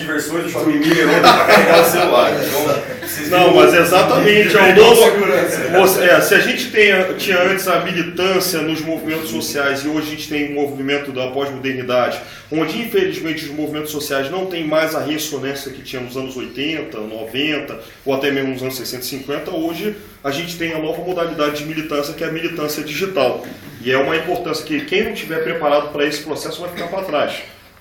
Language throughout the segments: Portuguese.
versões do Shopping Miller para carregar o celular. Então, não, mas exatamente. É o novo, se a gente tinha antes a militância nos movimentos sociais e hoje a gente tem um movimento da pós-modernidade, onde infelizmente os movimentos sociais não têm mais a ressonância que tinha nos anos 80, 90 ou até mesmo nos anos 60 e 50, hoje a gente tem a nova modalidade de militância, que é a militância digital. E é uma importância que quem não estiver preparado para esse processo vai ficar para trás.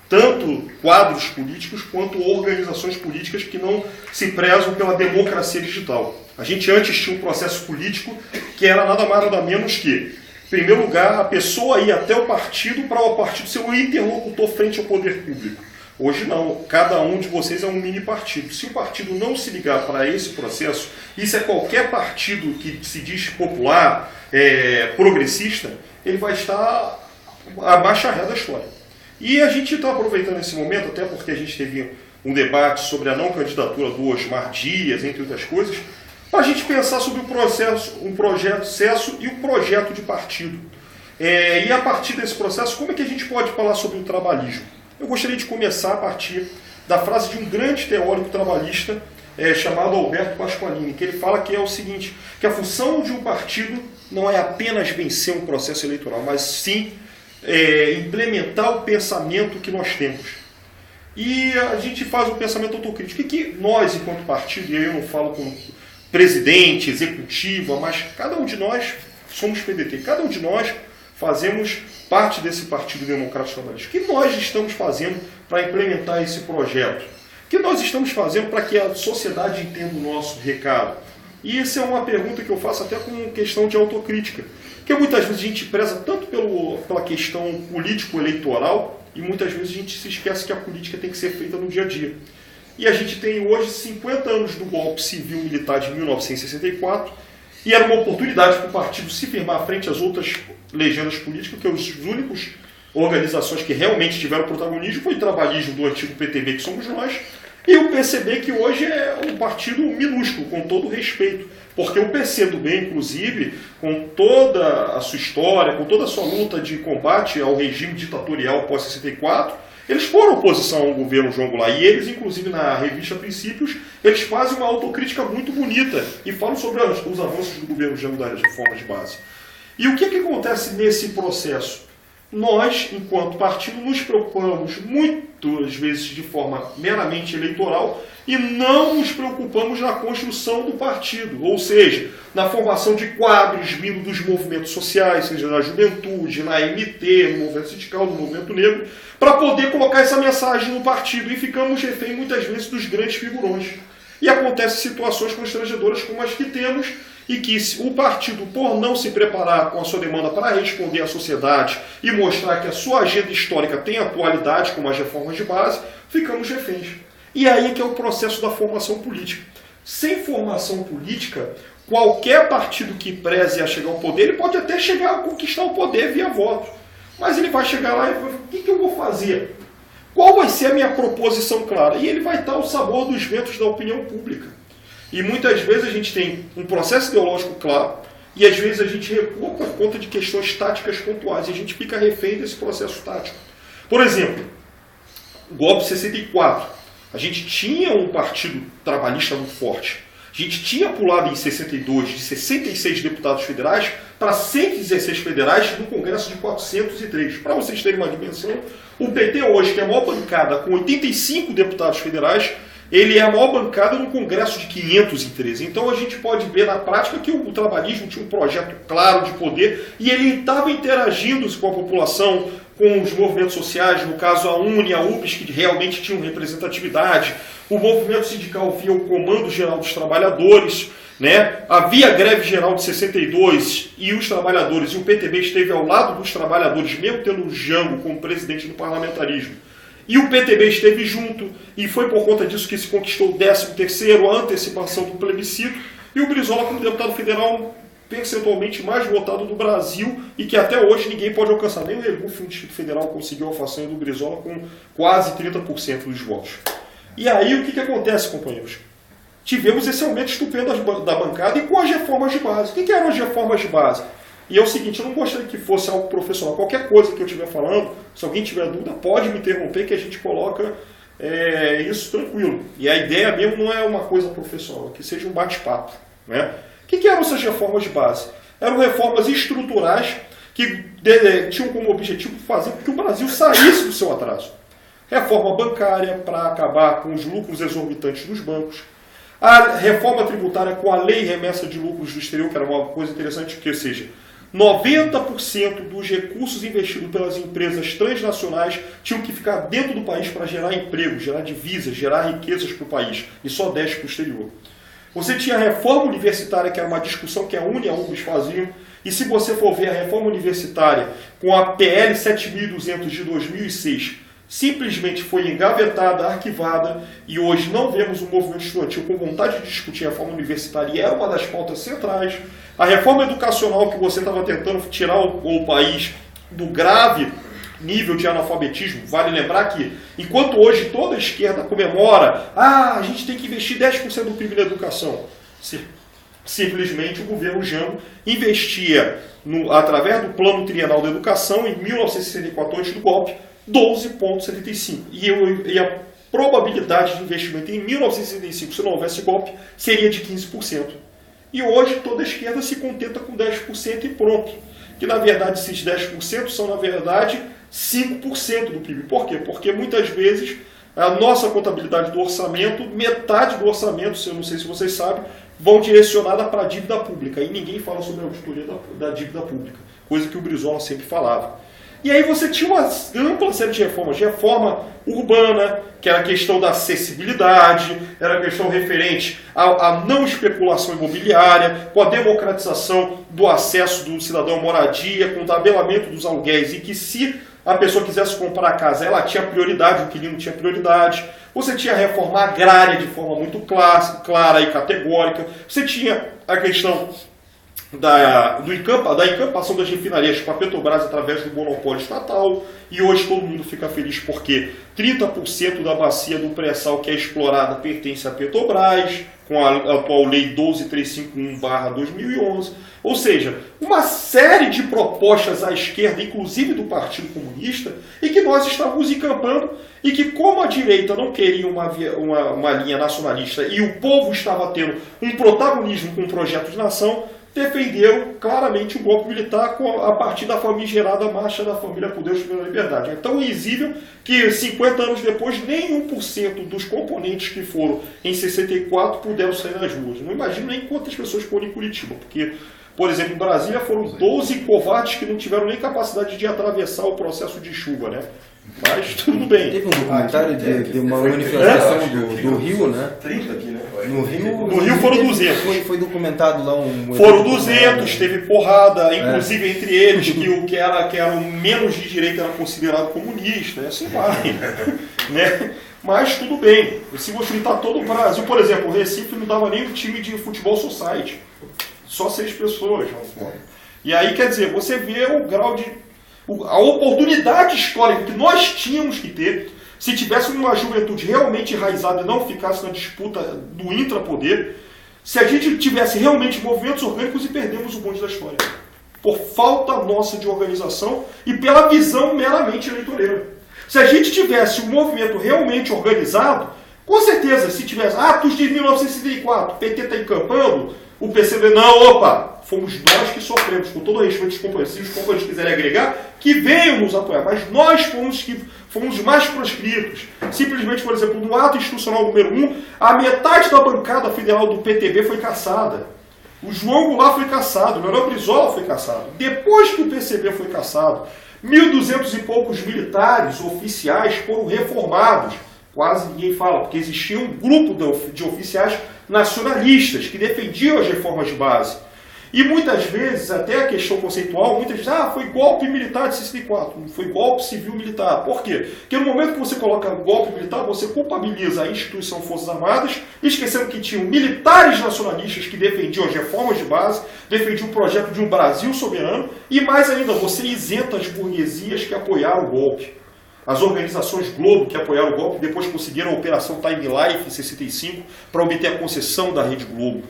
Tanto quadros políticos quanto organizações políticas que não se prezam pela democracia digital. A gente antes tinha um processo político que era nada mais nada menos que, em primeiro lugar, a pessoa ir até o partido para o partido ser um interlocutor frente ao poder público. Hoje não, cada um de vocês é um mini partido. Se o partido não se ligar para esse processo, isso é qualquer partido que se diz popular, progressista, ele vai estar abaixo da história. E a gente está aproveitando esse momento, até porque a gente teve um debate sobre a não candidatura do Osmar Dias, entre outras coisas, para a gente pensar sobre o processo, um projeto de sucesso e um projeto de partido. E a partir desse processo, como é que a gente pode falar sobre o trabalhismo? Eu gostaria de começar a partir da frase de um grande teórico trabalhista chamado Alberto Pasqualini, que ele fala que é o seguinte, que a função de um partido não é apenas vencer um processo eleitoral, mas sim implementar o pensamento que nós temos. E a gente faz o pensamento autocrítico. E que nós, enquanto partido, e aí eu não falo como presidente, executiva, mas cada um de nós somos PDT, cada um de nós fazemos parte desse Partido Democrático Trabalhista. O que nós estamos fazendo para implementar esse projeto? O que nós estamos fazendo para que a sociedade entenda o nosso recado? E essa é uma pergunta que eu faço até com questão de autocrítica. Porque muitas vezes a gente preza tanto pela questão político-eleitoral e muitas vezes a gente se esquece que a política tem que ser feita no dia a dia. E a gente tem hoje 50 anos do golpe civil-militar de 1964 e era uma oportunidade para o partido se firmar frente às outras legendas políticas, que os únicos organizações que realmente tiveram protagonismo foi o trabalhismo do antigo PTB, que somos nós, e o PCB, que hoje é um partido minúsculo, com todo o respeito. Porque o PCdoB, inclusive, com toda a sua história, com toda a sua luta de combate ao regime ditatorial pós-64, eles foram oposição ao governo João Goulart. E eles, inclusive, na revista Princípios, eles fazem uma autocrítica muito bonita e falam sobre os avanços do governo Jango das reformas de base. E o que acontece nesse processo? Nós, enquanto partido, nos preocupamos muitas vezes de forma meramente eleitoral e não nos preocupamos na construção do partido, ou seja, na formação de quadros vindo dos movimentos sociais, seja na juventude, na MT, no movimento sindical, no movimento negro, para poder colocar essa mensagem no partido e ficamos refém muitas vezes dos grandes figurões. E acontecem situações constrangedoras como as que temos, e que o partido, por não se preparar com a sua demanda para responder à sociedade e mostrar que a sua agenda histórica tem atualidade, como as reformas de base, ficamos reféns. E aí é que é o processo da formação política. Sem formação política, qualquer partido que preze a chegar ao poder, ele pode até chegar a conquistar o poder via voto. Mas ele vai chegar lá e vai falar, o que eu vou fazer? Qual vai ser a minha proposição clara? E ele vai estar ao sabor dos ventos da opinião pública. E muitas vezes a gente tem um processo ideológico claro e às vezes a gente recua por conta de questões táticas pontuais e a gente fica refém desse processo tático. Por exemplo, o golpe de 64. A gente tinha um partido trabalhista muito forte. A gente tinha pulado em 62 de 66 deputados federais para 116 federais no Congresso de 403. Para vocês terem uma dimensão, o PT hoje, que é a maior bancada com 85 deputados federais, ele é a maior bancada no Congresso de 513. Então a gente pode ver na prática que o trabalhismo tinha um projeto claro de poder e ele estava interagindo com a população, com os movimentos sociais, no caso a UNE e a UPS, que realmente tinham representatividade. O movimento sindical via o Comando Geral dos Trabalhadores, né? Havia a greve geral de 62 e os trabalhadores, e o PTB esteve ao lado dos trabalhadores, mesmo tendo o Jango como presidente do parlamentarismo. E o PTB esteve junto, e foi por conta disso que se conquistou o 13º, a antecipação do plebiscito, e o Brizola como deputado federal percentualmente mais votado do Brasil, e que até hoje ninguém pode alcançar. Nem o EGUF, o Instituto Federal, conseguiu a façanha do Brizola com quase 30% dos votos. E aí o que acontece, companheiros? Tivemos esse aumento estupendo da bancada e com as reformas de base. O que eram as reformas de base? E é o seguinte, eu não gostaria que fosse algo profissional. Qualquer coisa que eu estiver falando, se alguém tiver dúvida, pode me interromper que a gente coloca isso tranquilo. E a ideia mesmo não é uma coisa profissional, que seja um bate-papo. Né? O que eram essas reformas de base? Eram reformas estruturais que tinham como objetivo fazer com que o Brasil saísse do seu atraso. Reforma bancária para acabar com os lucros exorbitantes dos bancos. A reforma tributária com a lei remessa de lucros do exterior, que era uma coisa interessante, que seja, 90% dos recursos investidos pelas empresas transnacionais tinham que ficar dentro do país para gerar emprego, gerar divisas, gerar riquezas para o país, e só 10% para o exterior. Você tinha a reforma universitária, que era uma discussão que a UNE e a UBS faziam, e se você for ver a reforma universitária com a PL 7.200 de 2006, simplesmente foi engavetada, arquivada, e hoje não vemos um movimento estudantil com vontade de discutir a reforma universitária, e era uma das pautas centrais. A reforma educacional, que você estava tentando tirar o país do grave nível de analfabetismo, vale lembrar que, enquanto hoje toda a esquerda comemora, a gente tem que investir 10% do PIB na educação, simplesmente o governo Jango investia, através do Plano Trienal da Educação, em 1964, antes do golpe, 12,75%. E a probabilidade de investimento em 1965, se não houvesse golpe, seria de 15%. E hoje toda a esquerda se contenta com 10% e pronto. Que na verdade esses 10% são na verdade 5% do PIB. Por quê? Porque muitas vezes a nossa contabilidade do orçamento, metade do orçamento, eu não sei se vocês sabem, vão direcionada para a dívida pública. E ninguém fala sobre a auditoria da dívida pública, coisa que o Brizola sempre falava. E aí você tinha uma ampla série de reformas. Reforma urbana, que era a questão da acessibilidade, era a questão referente à não especulação imobiliária, com a democratização do acesso do cidadão à moradia, com o tabelamento dos aluguéis, e que se a pessoa quisesse comprar a casa, ela tinha prioridade, o inquilino tinha prioridade. Você tinha a reforma agrária de forma muito clara e categórica. Você tinha a questão da encampação das refinarias com a Petrobras através do monopólio estatal, e hoje todo mundo fica feliz porque 30% da bacia do pré-sal que é explorada pertence à Petrobras, com a atual lei 12351/2011, ou seja, uma série de propostas à esquerda, inclusive do Partido Comunista, e que nós estávamos encampando, e que como a direita não queria uma linha nacionalista e o povo estava tendo um protagonismo com o projeto de nação, defenderam claramente o golpe militar a partir da famigerada Marcha da Família por Deus pela Liberdade. É tão risível que 50 anos depois, nem 1% dos componentes que foram em 64 puderam sair nas ruas. Não imagino nem quantas pessoas foram em Curitiba, porque, por exemplo, em Brasília foram 12 covardes que não tiveram nem capacidade de atravessar o processo de chuva, né? Mas tudo bem. Teve um documentário de uma manifestação do Rio, né? 30 aqui, né? No Rio foram 200. Foi documentado lá um... Foram 200, teve porrada, inclusive entre eles, que o que era o menos de direita era considerado comunista, assim vai. Né? Mas tudo bem. Se você juntar todo o Brasil, por exemplo, o Recife não dava nem um time de futebol society. Só 6 pessoas. E aí, quer dizer, você vê o grau de... a oportunidade histórica que nós tínhamos que ter, se tivéssemos uma juventude realmente enraizada e não ficasse na disputa do intrapoder, se a gente tivesse realmente movimentos orgânicos, e perdemos o bonde da história. Por falta nossa de organização e pela visão meramente eleitoreira. Se a gente tivesse um movimento realmente organizado, com certeza, se tivesse atos de 1964, o PT está encampando, o PCB, não, opa, fomos nós que sofremos, com todo o respeito dos companheiros. Se os companheiros quiserem agregar, que venham nos apoiar, mas nós fomos mais proscritos. Simplesmente, por exemplo, no ato institucional número 1, a metade da bancada federal do PTB foi caçada. O João Goulart foi caçado, o Leonel Brizola foi caçado. Depois que o PCB foi caçado, 1.200 e poucos militares oficiais foram reformados. Quase ninguém fala, porque existia um grupo de oficiais nacionalistas que defendiam as reformas de base. E muitas vezes, até a questão conceitual, muitas vezes, foi golpe militar de 64, não foi golpe civil-militar. Por quê? Porque no momento que você coloca golpe militar, você culpabiliza a instituição Forças Armadas, esquecendo que tinham militares nacionalistas que defendiam as reformas de base, defendiam o projeto de um Brasil soberano, e mais ainda, você isenta as burguesias que apoiaram o golpe. As organizações Globo que apoiaram o golpe depois conseguiram a Operação Time Life em 65 para obter a concessão da Rede Globo.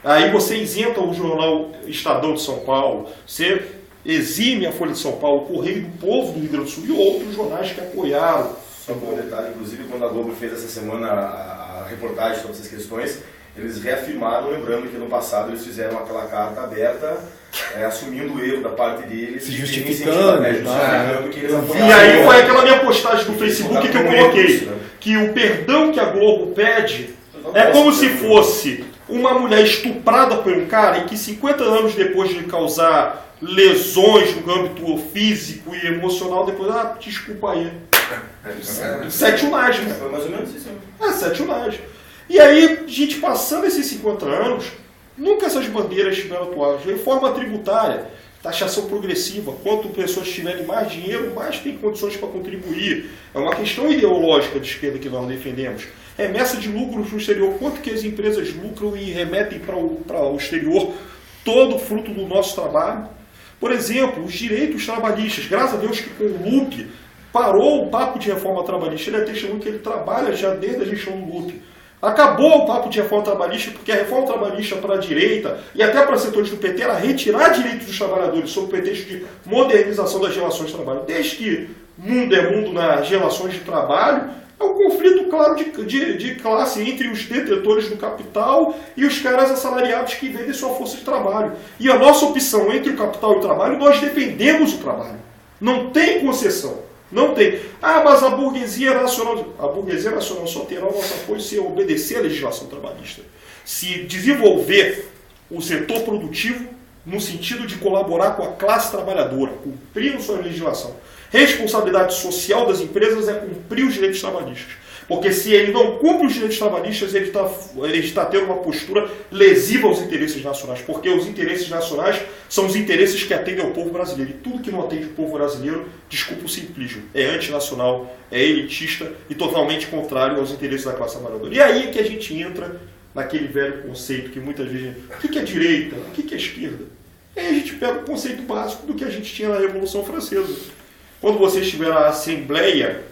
Aí você isenta o jornal Estadão de São Paulo, você exime a Folha de São Paulo, o Correio do Povo do Rio Grande do Sul e outros jornais que apoiaram Só um bom detalhe, inclusive quando a Globo fez essa semana a reportagem sobre essas questões, eles reafirmaram, lembrando que no passado eles fizeram aquela carta aberta, assumindo o erro da parte deles, se justificando, que eles e aí foi aquela minha postagem do Facebook que eu coloquei, que o perdão que a Globo pede é como se fosse uma mulher estuprada por um cara e que 50 anos depois de causar lesões no âmbito físico e emocional, depois, desculpa aí. Setunagem. Foi mais ou menos isso. Setunagem. E aí, gente, passando esses 50 anos, nunca essas bandeiras tiveram atuadas. Reforma tributária, taxação progressiva, quanto pessoas tiverem mais dinheiro, mais tem condições para contribuir. É uma questão ideológica de esquerda que nós defendemos. Remessa de lucros no exterior, quanto que as empresas lucram e remetem para o exterior, todo fruto do nosso trabalho. Por exemplo, os direitos trabalhistas, graças a Deus que com o Lupe parou o papo de reforma trabalhista, ele é testemunho que ele trabalha já desde a gestão do Lupe. Acabou o papo de reforma trabalhista, porque a reforma trabalhista para a direita e até para setores do PT era retirar direitos dos trabalhadores sob o pretexto de modernização das relações de trabalho. Desde que mundo é mundo nas relações de trabalho, é um conflito claro de classe entre os detentores do capital e os caras assalariados que vendem sua força de trabalho. E a nossa opção entre o capital e o trabalho, nós defendemos o trabalho. Não tem concessão. Não tem. Mas a burguesia nacional... A burguesia nacional só terá o nosso apoio se obedecer à legislação trabalhista. Se desenvolver o setor produtivo no sentido de colaborar com a classe trabalhadora, cumprindo sua legislação. Responsabilidade social das empresas é cumprir os direitos trabalhistas. Porque se ele não cumpre os direitos trabalhistas, ele está tendo uma postura lesiva aos interesses nacionais. Porque os interesses nacionais são os interesses que atendem ao povo brasileiro. E tudo que não atende o povo brasileiro, desculpa o simplismo, é antinacional, é elitista e totalmente contrário aos interesses da classe trabalhadora. E aí é que a gente entra naquele velho conceito que muitas vezes... O que é direita? O que é esquerda? E aí a gente pega o conceito básico do que a gente tinha na Revolução Francesa. Quando vocês tiveram a Assembleia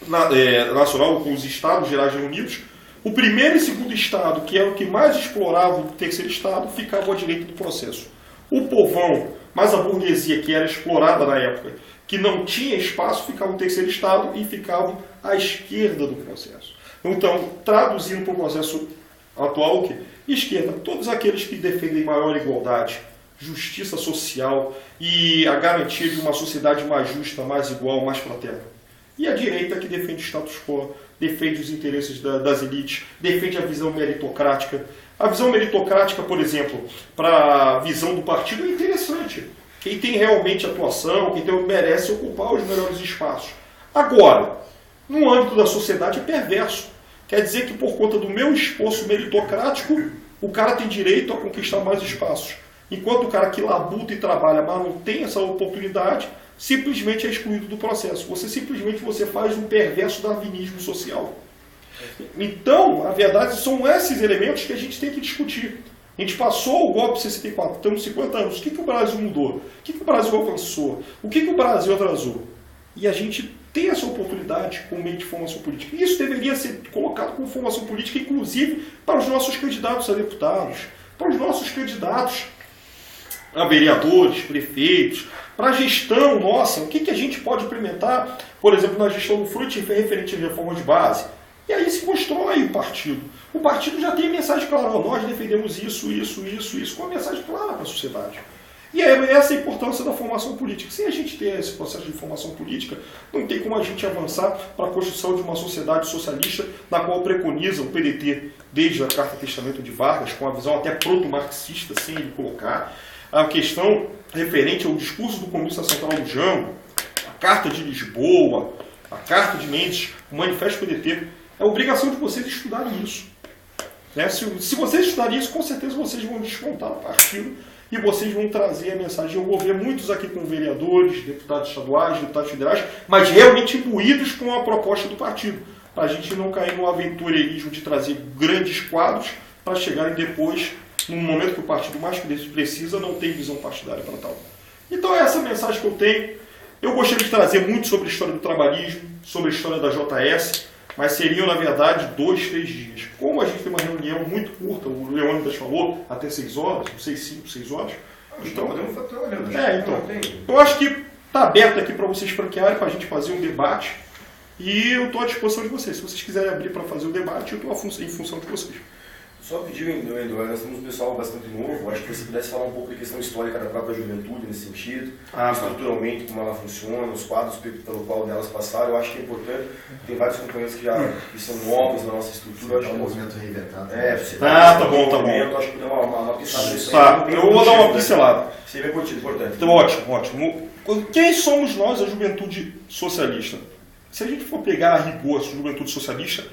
Nacional com os Estados Gerais Reunidos, o primeiro e segundo Estado, que era o que mais explorava o terceiro Estado, ficava à direita do processo. O povão, mas a burguesia, que era explorada na época, que não tinha espaço, ficava no terceiro Estado e ficava à esquerda do processo. Então, traduzindo para o processo atual, o quê? Esquerda, todos aqueles que defendem maior igualdade, justiça social e a garantia de uma sociedade mais justa, mais igual, mais fraterna. E a direita que defende o status quo, defende os interesses das elites, defende a visão meritocrática. A visão meritocrática, por exemplo, para a visão do partido é interessante. Quem tem realmente atuação, quem merece ocupar os melhores espaços. Agora, no âmbito da sociedade é perverso. Quer dizer que por conta do meu esforço meritocrático, o cara tem direito a conquistar mais espaços. Enquanto o cara que labuta e trabalha, mas não tem essa oportunidade, simplesmente é excluído do processo. Você faz um perverso darwinismo social. Então, a verdade, são esses elementos que a gente tem que discutir. A gente passou o golpe de 64, temos 50 anos. O que o Brasil mudou? O que o Brasil avançou? O que o Brasil atrasou? E a gente tem essa oportunidade com meio de formação política. E isso deveria ser colocado como formação política, inclusive para os nossos candidatos a deputados, para os nossos candidatos a vereadores, prefeitos, para a gestão nossa, o que a gente pode implementar, por exemplo, na gestão do FRUT referente à reforma de base. E aí se constrói o partido. O partido já tem a mensagem clara, nós defendemos isso, com a mensagem clara para a sociedade. E é essa a importância da formação política. Sem a gente ter esse processo de formação política, não tem como a gente avançar para a construção de uma sociedade socialista, na qual preconiza o PDT, desde a Carta Testamento de Vargas, com a visão até proto-marxista, sem ele colocar. A questão referente ao discurso do Comunista Central do Jango, a Carta de Lisboa, a Carta de Mendes, o Manifesto PDT, é obrigação de vocês estudarem isso. Se vocês estudarem isso, com certeza vocês vão desmontar o partido e vocês vão trazer a mensagem. Eu vou ver muitos aqui com vereadores, deputados estaduais, deputados federais, mas realmente imbuídos com a proposta do partido, para a gente não cair no aventureirismo de trazer grandes quadros para chegarem depois, num momento que o partido mais precisa, não tem visão partidária para tal. Então é essa a mensagem que eu tenho. Eu gostaria de trazer muito sobre a história do trabalhismo, sobre a história da JS, mas seriam, na verdade, 2, 3 dias. Como a gente tem uma reunião muito curta, o Leônidas falou, até 6 horas, não sei, 5, 6 horas. Então, podemos estar trabalhando. Eu acho que está aberto aqui para vocês franquearem, para a gente fazer um debate. E eu estou à disposição de vocês. Se vocês quiserem abrir para fazer o debate, eu estou em função de vocês. Só pedir, Eduardo, nós temos um pessoal bastante novo, acho que você pudesse falar um pouco da questão histórica da própria juventude nesse sentido, estruturalmente como ela funciona, os quadros pelo qual delas passaram, eu acho que é importante. Tem vários companheiros que são novos na nossa estrutura. Acho que é um movimento reinventado. Tá bom. Acho que dá uma pincelada nisso aí. Eu vou dar uma pincelada. Seria importante. Então, ótimo. Quem somos nós, a juventude socialista? Se a gente for pegar a rigor a juventude socialista,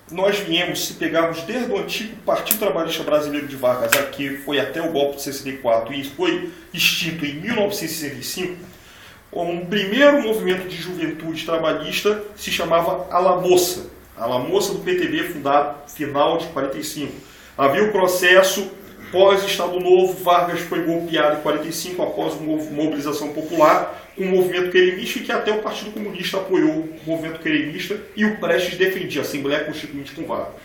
nós viemos, se pegarmos desde o antigo Partido Trabalhista Brasileiro de Vargas, aqui foi até o golpe de 64 e foi extinto em 1965, um primeiro movimento de juventude trabalhista se chamava Ala Moça do PTB, fundado final de 45. Havia o processo pós-Estado Novo, Vargas foi golpeado em 45 após uma mobilização popular, com o movimento querimista, e que até o Partido Comunista apoiou o movimento querimista e o Prestes defendia a Assembleia Constituinte com Vargas.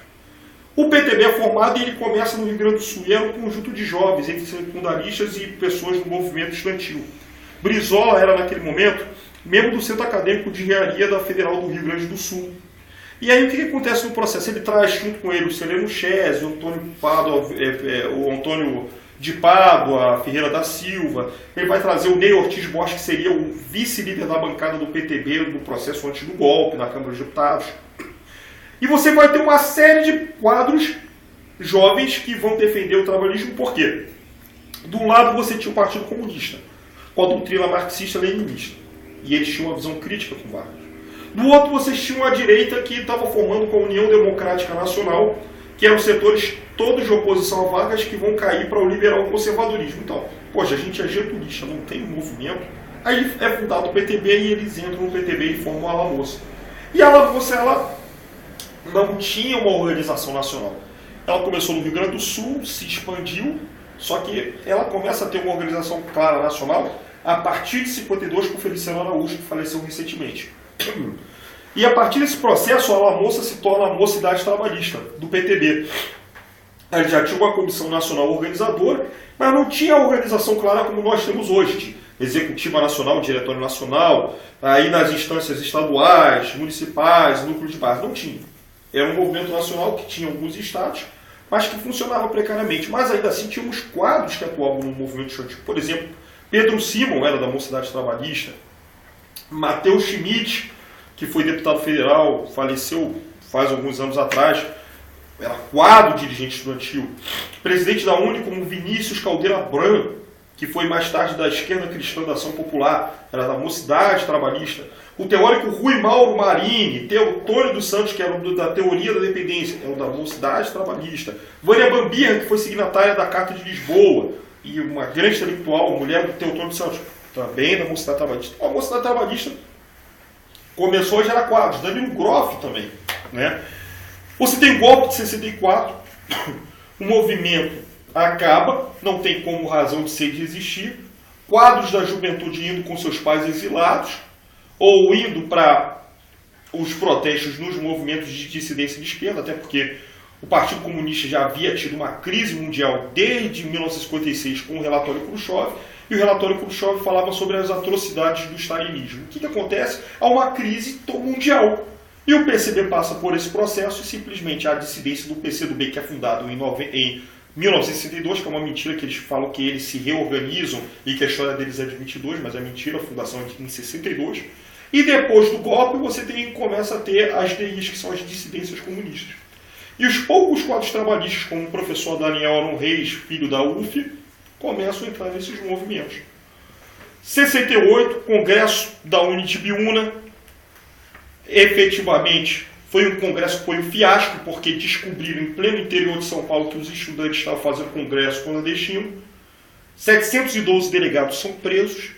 O PTB é formado e ele começa no Rio Grande do Sul, e era um conjunto de jovens, entre secundaristas e pessoas do movimento estudantil. Brizola era, naquele momento, membro do Centro Acadêmico de Engenharia da Federal do Rio Grande do Sul. E aí o que acontece no processo? Ele traz junto com ele o Celeno Chese, o Antônio de Pádua, Ferreira da Silva, ele vai trazer o Ney Ortiz Bosch, que seria o vice-líder da bancada do PTB no processo antes do golpe, na Câmara dos Deputados. E você vai ter uma série de quadros jovens que vão defender o trabalhismo, por quê? Do lado você tinha o Partido Comunista, com a doutrina marxista-leninista, e eles tinham uma visão crítica com Vargas. Do outro vocês tinham a direita que estava formando com a União Democrática Nacional, que eram setores todos de oposição a Vargas que vão cair para o liberal conservadorismo. Então, poxa, a gente é getulista, não tem um movimento. Aí é fundado o PTB e eles entram no PTB e formam a Ala Moça. E a Ala Moça, ela não tinha uma organização nacional. Ela começou no Rio Grande do Sul, se expandiu, só que ela começa a ter uma organização clara nacional a partir de 52 com Feliciano Araújo, que faleceu recentemente. E a partir desse processo, a Ala Moça se torna a Mocidade Trabalhista, do PTB. Ele já tinha uma comissão nacional organizadora, mas não tinha a organização clara como nós temos hoje, de Executiva Nacional, Diretório Nacional, aí nas instâncias estaduais, municipais, núcleo de base. Não tinha. Era um movimento nacional que tinha alguns estados, mas que funcionava precariamente. Mas ainda assim tínhamos quadros que atuavam no movimento estudantil. Por exemplo, Pedro Simon era da Mocidade Trabalhista, Matheus Schmidt, que foi deputado federal, faleceu faz alguns anos atrás, era quadro dirigente estudantil. Presidente da UNE como Vinícius Caldeira Branco, que foi mais tarde da Esquerda Cristã da Ação Popular, era da Mocidade Trabalhista. O teórico Rui Mauro Marini, Teotônio dos Santos, que era da Teoria da Dependência, era da Mocidade Trabalhista. Vânia Bambirra, que foi signatária da Carta de Lisboa, e uma grande intelectual, mulher do Teotônio dos Santos, também da Mocidade Trabalhista. A Mocidade Trabalhista começou a gerar quadros, Danilo Groff também, né? Você tem golpe de 64, o movimento acaba, não tem como razão de ser de existir, quadros da juventude indo com seus pais exilados, ou indo para os protestos nos movimentos de dissidência de esquerda, até porque o Partido Comunista já havia tido uma crise mundial desde 1956 com o relatório Khrushchev, e o relatório Khrushchev falava sobre as atrocidades do stalinismo. O que acontece? Há uma crise mundial. E o PCB passa por esse processo e simplesmente a dissidência do PCdoB, que é fundado em 1962, que é uma mentira que eles falam que eles se reorganizam e que a história deles é de 22, mas é mentira, a fundação é em 62. E depois do golpe você começa a ter as DIs, que são as dissidências comunistas. E os poucos quadros trabalhistas, como o professor Daniel Aron Reis, filho da UF, começam a entrar nesses movimentos. 68, Congresso da Unitibiúna, efetivamente foi um congresso que foi um fiasco, porque descobriram em pleno interior de São Paulo que os estudantes estavam fazendo congresso clandestino. 712 delegados são presos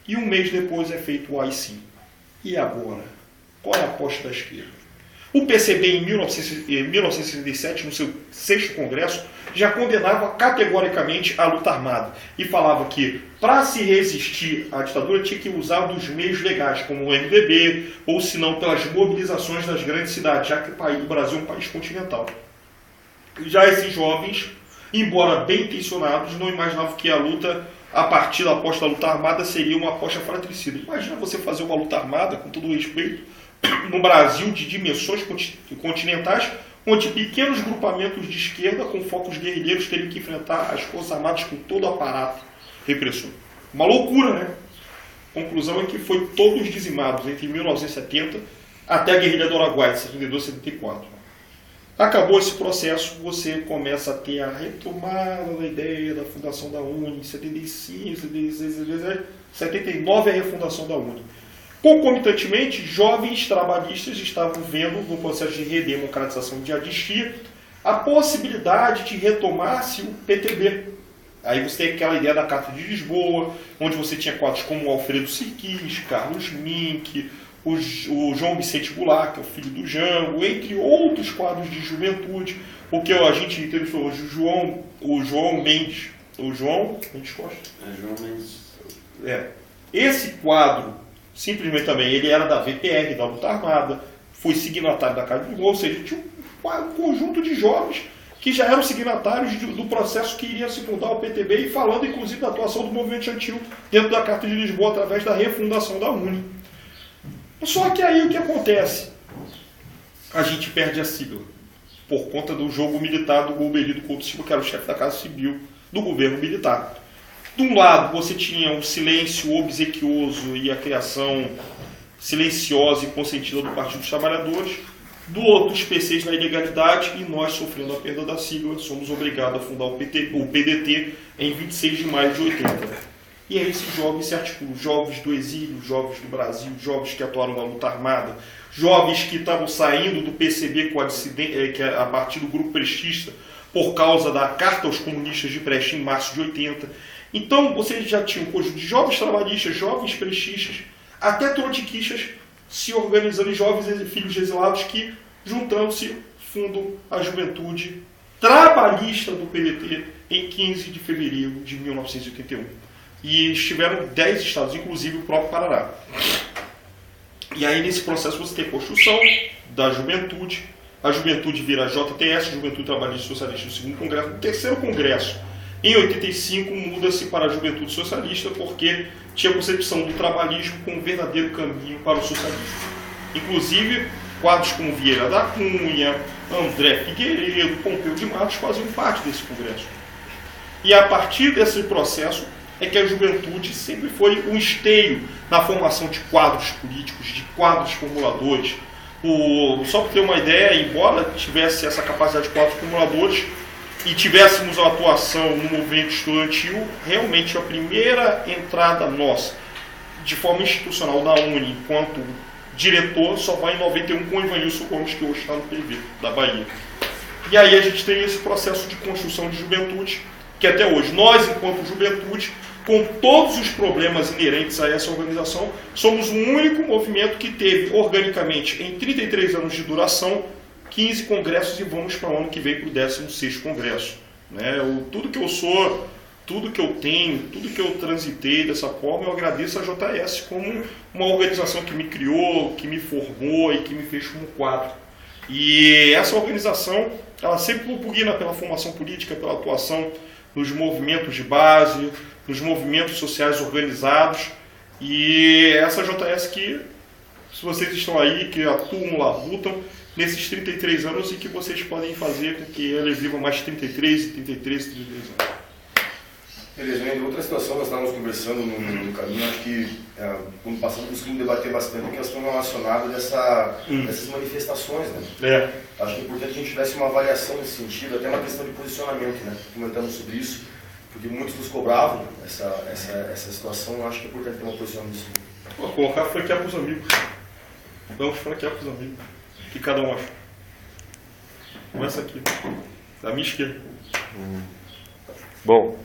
e um mês depois é feito o AI-5. E agora? Qual é a aposta da esquerda? O PCB, em 1967, no seu 6º congresso, já condenava categoricamente a luta armada e falava que, para se resistir à ditadura, tinha que usar dos meios legais, como o MDB, ou se não, pelas mobilizações das grandes cidades, já que o Brasil é um país continental. Já esses jovens, embora bem intencionados, não imaginavam que a luta, a partir da aposta da luta armada, seria uma aposta fratricida. Imagina você fazer uma luta armada, com todo o respeito, no Brasil de dimensões continentais, onde pequenos grupamentos de esquerda com focos guerrilheiros teriam que enfrentar as Forças Armadas com todo o aparato repressor. Uma loucura, né? A conclusão é que foi todos dizimados entre 1970 até a guerrilha do Araguaia, de 72 a 74. Acabou esse processo, você começa a ter a retomada da ideia da fundação da UNE, em 75, 79 é a refundação da UNE. Concomitantemente, jovens trabalhistas estavam vendo, no processo de redemocratização de anistia, a possibilidade de retomar-se o PTB. Aí você tem aquela ideia da Carta de Lisboa, onde você tinha quadros como Alfredo Sirquis, Carlos Mink, o João Vicente Goulart, que é o filho do Jango, entre outros quadros de juventude, o que a gente entrevistou hoje, o João Mendes. O João Mendes Costa? João Mendes. Esse quadro, simplesmente também, ele era da VPR, da luta armada, foi signatário da Carta de Lisboa, ou seja, tinha um conjunto de jovens que já eram signatários do processo que iria se fundar o PTB e falando, inclusive, da atuação do movimento estudantil dentro da Carta de Lisboa através da refundação da UNE. Só que aí o que acontece? A gente perde a sigla, por conta do jogo militar do Golbery Couto Silva, que era o chefe da Casa Civil do governo militar. De um lado, você tinha o silêncio obsequioso e a criação silenciosa e consentida do Partido dos Trabalhadores. Do outro, os PCs na ilegalidade e nós, sofrendo a perda da sigla, somos obrigados a fundar o PDT em 26 de maio de 80. E aí esses jovens se articulam, jovens do exílio, jovens do Brasil, jovens que atuaram na luta armada, jovens que estavam saindo do PCB com a partir do grupo prestista por causa da Carta aos Comunistas de Prestes em março de 80. Então você já tinha um conjunto de jovens trabalhistas, jovens prestistas, até trotskistas se organizando em jovens filhos exilados que, juntando-se, fundam a juventude trabalhista do PDT em 15 de fevereiro de 1981. E estiveram 10 estados, inclusive o próprio Paraná. E aí nesse processo você tem a construção da juventude, a juventude vira a JTS, Juventude Trabalhista Socialista, no segundo congresso. No terceiro congresso, em 85, muda-se para a Juventude Socialista, porque tinha a concepção do trabalhismo como um verdadeiro caminho para o socialismo. Inclusive, quadros como Vieira da Cunha, André Figueiredo, Pompeu de Matos faziam parte desse congresso. E a partir desse processo é que a juventude sempre foi um esteio na formação de quadros políticos, de quadros formuladores. Só para ter uma ideia, embora tivesse essa capacidade de quadros formuladores e tivéssemos uma atuação no movimento estudantil, realmente a primeira entrada nossa, de forma institucional da UNE, enquanto diretor, só vai em 91 com o Ivanilson Gomes, que hoje está no PV, da Bahia. E aí a gente tem esse processo de construção de juventude, que até hoje, nós, enquanto juventude, com todos os problemas inerentes a essa organização, somos o único movimento que teve, organicamente, em 33 anos de duração, 15 congressos e vamos para o ano que vem para o 16º congresso. Tudo que eu sou, tudo que eu tenho, tudo que eu transitei dessa forma, eu agradeço a JS como uma organização que me criou, que me formou e que me fez como quadro. E essa organização, ela sempre pugna pela formação política, pela atuação nos movimentos de base, nos movimentos sociais organizados, e essa JS que, se vocês estão aí, que atuam, labutam, nesses 33 anos, e que vocês podem fazer com que ela viva mais 33 anos. Beleza, em outra situação, nós estávamos conversando no caminho, acho que quando passamos conseguimos debater bastante a questão relacionada dessas manifestações, né? Acho que é importante que a gente tivesse uma avaliação nesse sentido, até uma questão de posicionamento, né? Comentamos sobre isso, porque muitos nos cobravam essa situação, eu acho que é importante ter uma posicionamento disso. Vou colocar franquear para os amigos. Vamos franquear para os amigos. O que cada um acha? Começa aqui, da minha esquerda. Bom,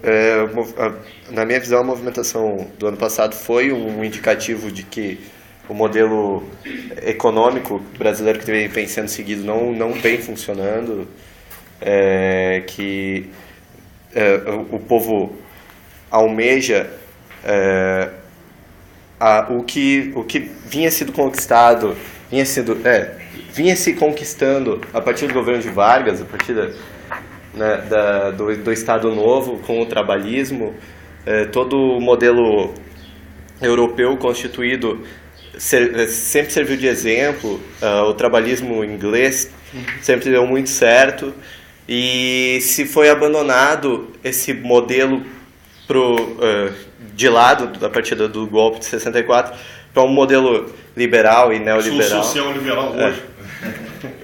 na minha visão, a movimentação do ano passado foi um indicativo de que o modelo econômico brasileiro que vem sendo seguido não vem funcionando, que o povo almeja o que vinha sendo conquistado, vinha se conquistando a partir do governo de Vargas, a partir do Estado Novo, com o trabalhismo, todo o modelo europeu constituído sempre serviu de exemplo, o trabalhismo inglês sempre deu muito certo, e se foi abandonado esse modelo de lado, a partir do golpe de 64, para um modelo liberal e neoliberal. Social liberal hoje.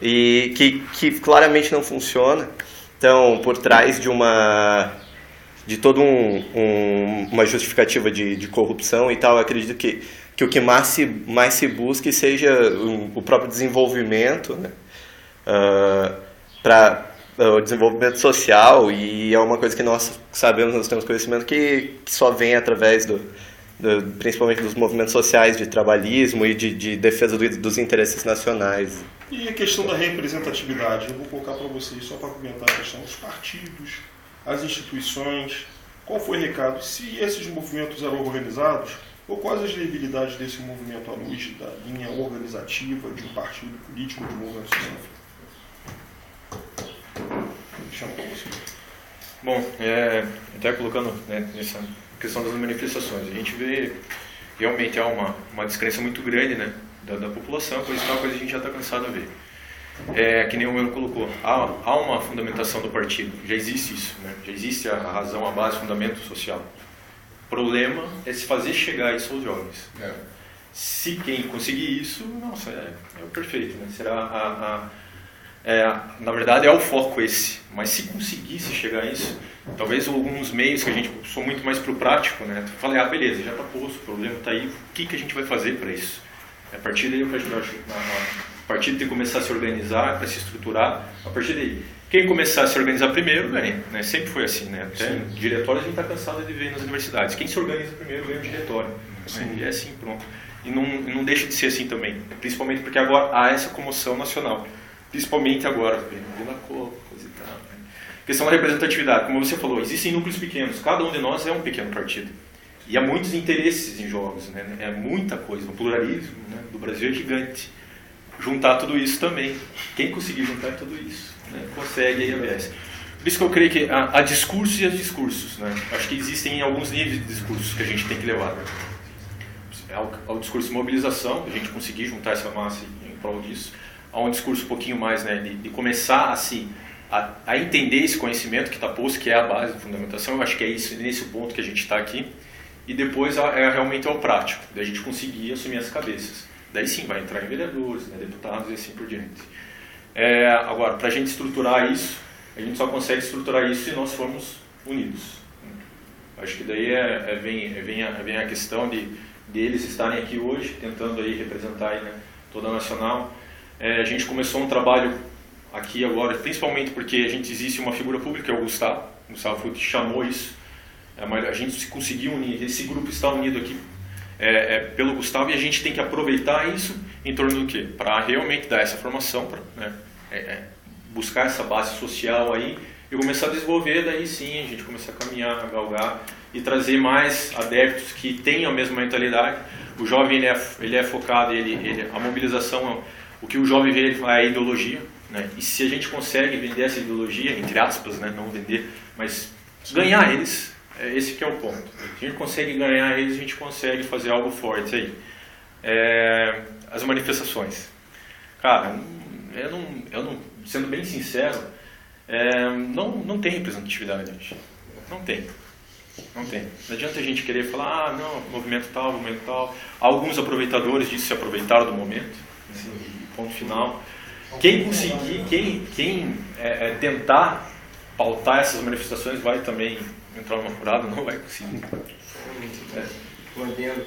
E que claramente não funciona. Então, por trás de toda uma justificativa de corrupção e tal, eu acredito que o que mais se busque seja o próprio desenvolvimento, né? Para o desenvolvimento social, e é uma coisa que nós sabemos, nós temos conhecimento que só vem através principalmente dos movimentos sociais de trabalhismo e de defesa dos interesses nacionais. E a questão da representatividade, eu vou colocar para vocês só para comentar a questão dos partidos, as instituições, qual foi o recado, se esses movimentos eram organizados, ou quais as debilidades desse movimento à luz da linha organizativa de um partido político, de um movimento social? Chama para você. Bom, até colocando, né, nessa questão das manifestações, a gente vê realmente há uma descrença muito grande, né, da população, coisa que a gente já está cansado de ver. Que nem o Melo colocou, há uma fundamentação do partido, já existe isso, né, já existe a razão, a base, o fundamento social. O problema é se fazer chegar isso aos jovens. Se quem conseguir isso, nossa, é o perfeito, né, será na verdade é o foco esse, mas se conseguisse chegar a isso, talvez alguns meios que a gente sou muito mais pro prático, né? Falei, beleza, já está posto, o problema está aí, o que a gente vai fazer para isso? A partir daí, eu acho, a partir de começar a se organizar, para se estruturar, a partir daí, quem começar a se organizar primeiro ganha, né? Sempre foi assim, né? Até diretório a gente está cansado de ver nas universidades, quem se organiza primeiro ganha o diretório, né? E é assim, pronto. E não deixa de ser assim também, principalmente porque agora há essa comoção nacional. Principalmente agora, vendo a coisa e tal. Né? Questão da representatividade, como você falou, existem núcleos pequenos, cada um de nós é um pequeno partido. E há muitos interesses em jogos, né? É muita coisa, o pluralismo, né, do Brasil é gigante. Juntar tudo isso também. Quem conseguir juntar tudo isso, né, consegue aí a BS. Por isso que eu creio que há discursos e há discursos. Né? Acho que existem alguns níveis de discursos que a gente tem que levar. Né? Há o discurso de mobilização, a gente conseguir juntar essa massa em prol disso. Há um discurso um pouquinho mais, né, de começar a entender esse conhecimento que está posto, que é a base da fundamentação. Eu acho que é nesse ponto que a gente está aqui. E depois realmente é o prático, da gente conseguir assumir as cabeças. Daí sim vai entrar em vereadores, né, deputados e assim por diante. Agora, para a gente estruturar isso, a gente só consegue estruturar isso se nós formos unidos. Acho que daí vem a questão de eles estarem aqui hoje, tentando aí representar aí, né, toda a nacional. A gente começou um trabalho aqui agora, principalmente porque existe uma figura pública, que é o Gustavo. O Gustavo foi o que chamou isso. A gente conseguiu unir, esse grupo está unido aqui pelo Gustavo, e a gente tem que aproveitar isso em torno do quê? Para realmente dar essa formação, né, buscar essa base social aí e começar a desenvolver, daí sim a gente começar a caminhar, a galgar e trazer mais adeptos que tenham a mesma mentalidade. O jovem ele é focado, a mobilização, o que o jovem vê é a ideologia, né? E se a gente consegue vender essa ideologia, entre aspas, né, não vender, mas ganhar eles, esse que é o ponto. Se a gente consegue ganhar eles, a gente consegue fazer algo forte aí. As manifestações. Cara, eu não, sendo bem sincero, não tem representatividade, gente. Não tem. Não adianta a gente querer falar, não, movimento tal. Alguns aproveitadores disso se aproveitaram do momento, assim, ponto final. Quem conseguir, quem tentar pautar essas manifestações vai também entrar numa furada, não vai conseguir. Mantendo.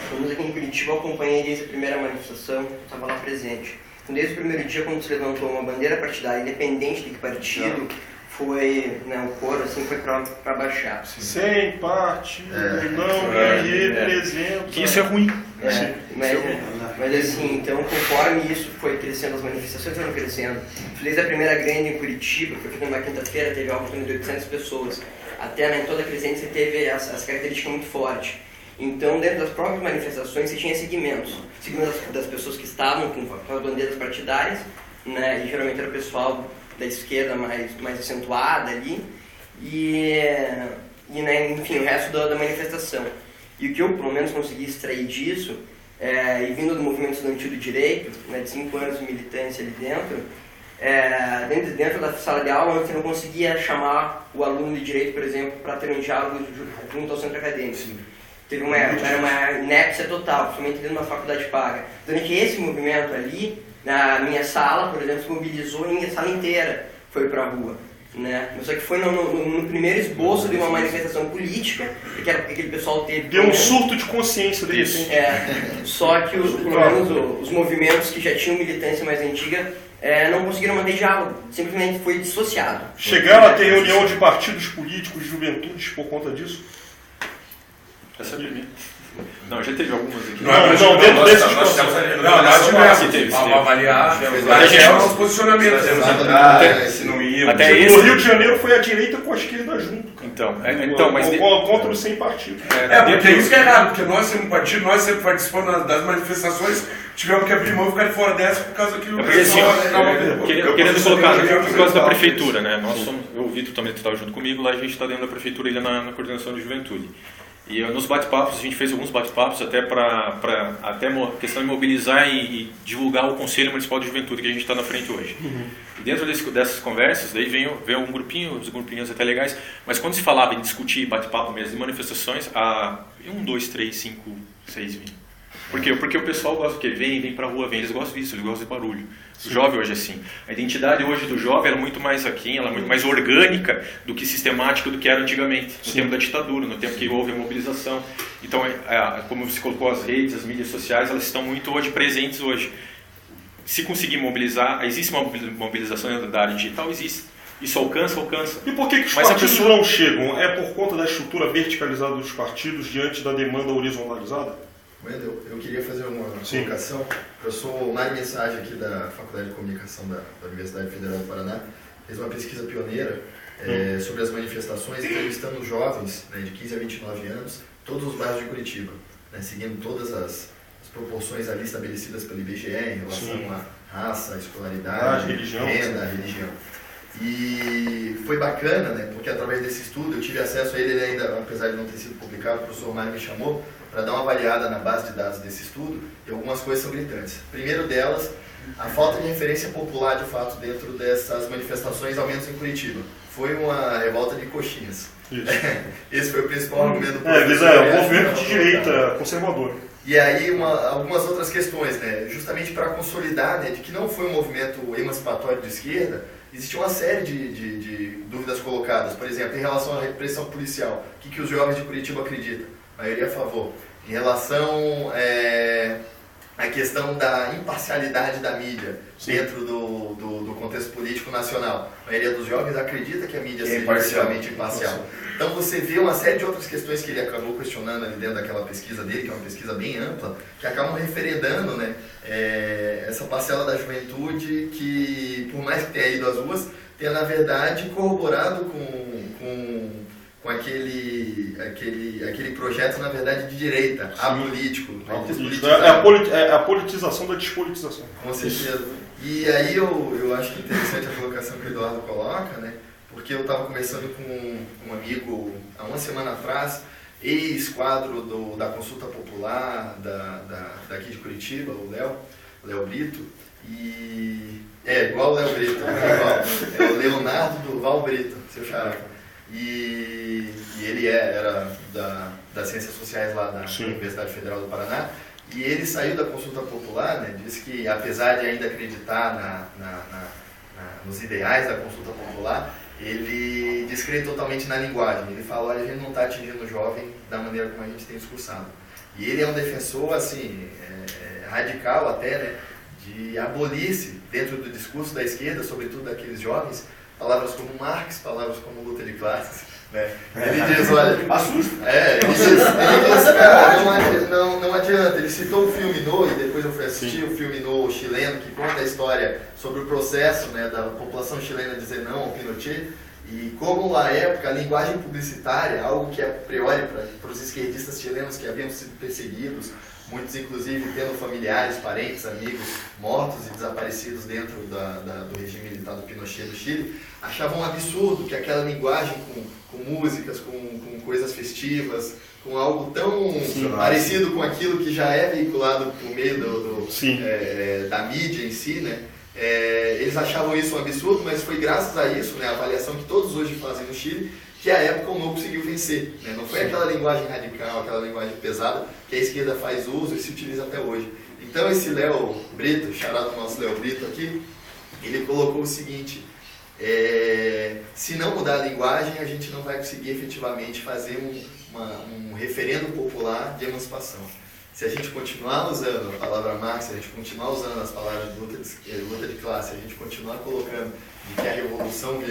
Quando aqui em Curitiba eu acompanhei desde a primeira manifestação, estava lá presente. Desde o primeiro dia, quando se levantou uma bandeira partidária, independente de que partido, foi, né, o coro assim, foi para baixar. Sem partido, não me representa. Que isso é ruim. Mas assim, então conforme isso foi crescendo, as manifestações foram crescendo. Desde a primeira grande em Curitiba, que foi feita numa quinta-feira, teve algo de 800 pessoas. Até, né, em toda a crescente você teve as características muito fortes. Então, dentro das próprias manifestações, você tinha segmentos das pessoas que estavam com as bandeiras partidárias, né, e geralmente era o pessoal da esquerda mais acentuada ali, né, enfim, o resto da manifestação. E o que eu, pelo menos, consegui extrair disso e vindo do movimento estudantil do direito, né, de 5 anos de militância ali dentro, dentro da sala de aula, você não conseguia chamar o aluno de direito, por exemplo, para ter um diálogo junto ao centro acadêmico. Era uma inépcia total, principalmente dentro de uma faculdade paga. Durante esse movimento ali, na minha sala, por exemplo, se mobilizou e a sala inteira foi para a rua. Né? Só que foi no primeiro esboço de uma manifestação política que aquele pessoal teve. Deu um surto de consciência disso. Só que pelo menos os movimentos que já tinham militância mais antiga não conseguiram manter diálogo, simplesmente foi dissociado. Chegaram a ter reunião de partidos políticos, de juventudes por conta disso? Essa é a primeira. Não, já teve algumas aqui. Não, dentro desses processos. Nós tivemos. Vamos avaliar os posicionamentos. Se não ia. No Rio de Janeiro foi a direita com a esquerda junto. Então, mas contra o sem partido. Porque isso que é errado, porque nós somos um partido, nós sempre participamos das manifestações, tivemos que abrir mão e ficar de fora dessa por causa que o pessoal... Querendo colocar, por causa da prefeitura, né? Nós somos, eu, o Vitor também estava junto comigo, lá a gente está dentro da prefeitura e na coordenação de juventude. E nos bate-papos, a gente fez alguns bate-papos até para questão de mobilizar e divulgar o Conselho Municipal de Juventude que a gente está na frente hoje. E dentro dessas conversas, daí vem um grupinho, os grupinhos até legais, mas quando se falava em discutir bate-papo mesmo, de manifestações, 1, 2, 3, 5, 6 vinham. Por quê? Porque o pessoal gosta do quê? Vem pra rua, eles gostam disso, eles gostam de barulho. O jovem hoje é assim. A identidade hoje do jovem é muito mais aqui, ela é muito mais orgânica do que sistemática do que era antigamente, no tempo da ditadura, no tempo que houve a mobilização. Então, como você colocou, as redes, as mídias sociais, elas estão muito hoje presentes hoje. Se conseguir mobilizar, existe uma mobilização da área digital? Existe. Isso alcança. E por que os partidos não chegam? É por conta da estrutura verticalizada dos partidos diante da demanda horizontalizada? Wendel, eu queria fazer uma colocação. Eu sou o Mário Mensagem aqui da Faculdade de Comunicação da Universidade Federal do Paraná. Fez uma pesquisa pioneira sobre as manifestações, entrevistando jovens, né, de 15 a 29 anos, todos os bairros de Curitiba, né, seguindo todas as proporções ali estabelecidas pelo IBGE em relação à raça, à escolaridade, renda, religião. E foi bacana, né, porque através desse estudo eu tive acesso a ele ainda, apesar de não ter sido publicado, o professor Mário me chamou para dar uma avaliada na base de dados desse estudo, e algumas coisas são gritantes. Primeiro delas, a falta de referência popular, de fato, dentro dessas manifestações, ao menos em Curitiba. Foi uma revolta de coxinhas. Esse foi o principal argumento do professor. É um movimento de direita conservador. E aí, algumas outras questões, né? Justamente para consolidar, né, de que não foi um movimento emancipatório de esquerda, existe uma série de dúvidas colocadas. Por exemplo, em relação à repressão policial, o que os jovens de Curitiba acreditam? A maioria a favor. Em relação à questão da imparcialidade da mídia dentro do contexto político nacional, a maioria dos jovens acredita que a mídia seja parcialmente imparcial. Então você vê uma série de outras questões que ele acabou questionando ali dentro daquela pesquisa dele, que é uma pesquisa bem ampla, que acabam referendando, né, essa parcela da juventude que, por mais que tenha ido às ruas, tenha na verdade corroborado com aquele projeto, na verdade, de direita, apolítico. É a politização da despolitização. Com certeza. E aí eu acho que é interessante a colocação que o Eduardo coloca, né? Porque eu estava conversando com um amigo há uma semana atrás, ex-quadro da Consulta Popular daqui de Curitiba, o Léo Brito, e... igual o Léo Brito, é o Leonardo Durval Brito, seu xará. E ele era das Ciências Sociais lá da Universidade Federal do Paraná, e ele saiu da Consulta Popular, né, disse que apesar de ainda acreditar nos ideais da Consulta Popular, ele descrê totalmente na linguagem. Ele fala, olha, a gente não está atingindo o jovem da maneira como a gente tem discursado. E ele é um defensor, assim, radical até, né, de abolir-se dentro do discurso da esquerda, sobretudo daqueles jovens, palavras como Marx, palavras como luta de classes, né? Ele diz, olha... ele diz, cara, não adianta. Ele citou o filme No, e depois eu fui assistir o filme No chileno, que conta a história sobre o processo, né, da população chilena dizer não ao Pinochet, E como na época a linguagem publicitária, algo que a priori para os esquerdistas chilenos que haviam sido perseguidos, muitos inclusive tendo familiares, parentes, amigos mortos e desaparecidos dentro do regime militar do Pinochet do Chile, achavam um absurdo que aquela linguagem com músicas, com coisas festivas, com algo tão parecido com aquilo que já é veiculado por meio da mídia em si, né? Eles achavam isso um absurdo, mas foi graças a isso, né, a avaliação que todos hoje fazem no Chile, que a época o NU conseguiu vencer. Né? Não foi aquela linguagem radical, aquela linguagem pesada que a esquerda faz uso e se utiliza até hoje. Então esse Léo Brito, charado nosso Léo Brito aqui, ele colocou o seguinte: se não mudar a linguagem, a gente não vai conseguir efetivamente fazer um referendo popular de emancipação. Se a gente continuar usando a palavra Marx, se a gente continuar usando as palavras de luta de classe, se a gente continuar colocando de que a revolução virá